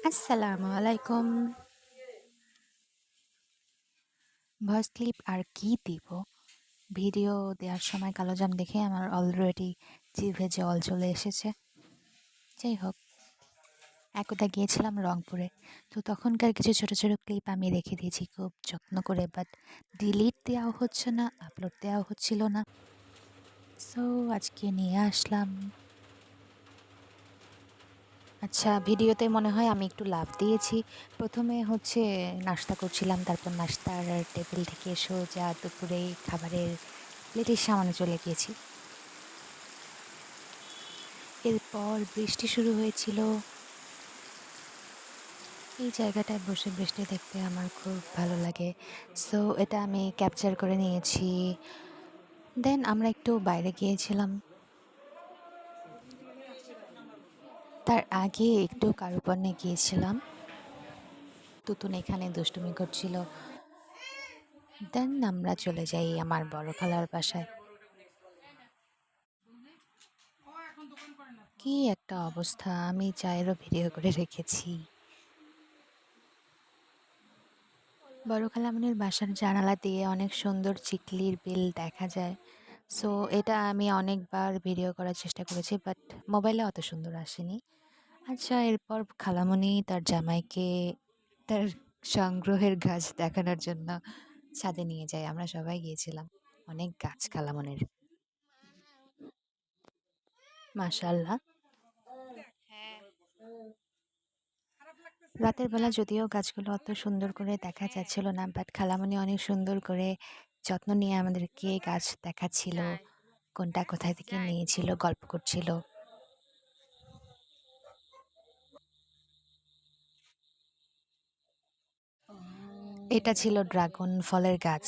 আসসালামু আলাইকুম। Voice clip আর কি দিব? ভিডিও দেওয়ার সময় কালোজাম দেখে আমার অলরেডি জিভে জল চলে এসেছে। যাই হোক, একদা গিয়েছিলাম রংপুরে। তো তখনকার কিছু ছোট, ছোট ক্লিপ আমি রেখে দিয়েছি খুব যত্ন করে। বাট ডিলিট দেওয়াও হচ্ছে না, আপলোড দেওয়াও হচ্ছিল না। সো আজকে নিয়ে আসলাম। আচ্ছা, ভিডিওতে মনে হয় আমি একটু লাফ দিয়েছি। প্রথমে হচ্ছে নাস্তা করছিলাম, তারপর নাস্তার টেবিল থেকে সোজা দুপুরে খাবারের প্লেটের সামনে চলে গিয়েছি। এরপর বৃষ্টি শুরু হয়েছিল। এই জায়গাটায় বসে বৃষ্টি দেখতে আমার খুব ভালো লাগে। সো এটা আমি ক্যাপচার করে নিয়েছি। দেন আমরা একটু বাইরে গিয়েছিলাম। তার আগে একটু কারুপণ্যে গিয়েছিলাম। তুতুন এখানে দুষ্টুমি করছিল। দেন আমরা চলে যাই আমার বড় খালার বাসায়। কি একটা অবস্থা! আমি চায়েরও ভিডিও করে রেখেছি। বড় খালামণির বাসার জানালা দিয়ে অনেক সুন্দর চিকলির বিল দেখা যায়। সো এটা আমি অনেকবার ভিডিও করার চেষ্টা করেছি, বাট মোবাইলে অত সুন্দর আসেনি। আচ্ছা, এরপর খালামণি তার জামাইকে তার সংগ্রহের গাছ দেখানোর জন্য ছাদে নিয়ে যায়। আমরা সবাই গিয়েছিলাম। অনেক গাছ খালামণির। মাশাআল্লাহ। রাতের বেলা যদিও গাছগুলো অত সুন্দর করে দেখা যাচ্ছিল না, বাট খালামণি অনেক সুন্দর করে যত্ন নিয়ে আমাদেরকে গাছ দেখাচ্ছিল, কোনটা কোথায় থেকে নিয়েছিল, গল্প করছিল। এটা ছিল ড্রাগন ফলের গাছ।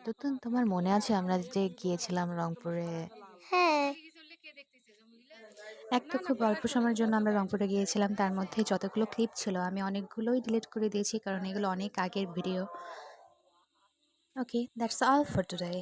তো তোমার মনে আছে আমরা যে গিয়েছিলাম রংপুরে? হ্যাঁ, এক তো খুব অল্প সময়ের জন্য আমরা রংপুরে গিয়েছিলাম, তার মধ্যে যতগুলো ক্লিপ ছিল আমি অনেকগুলোই ডিলিট করে দিয়েছি, কারণ এগুলো অনেক আগের video. Okay, that's all for today.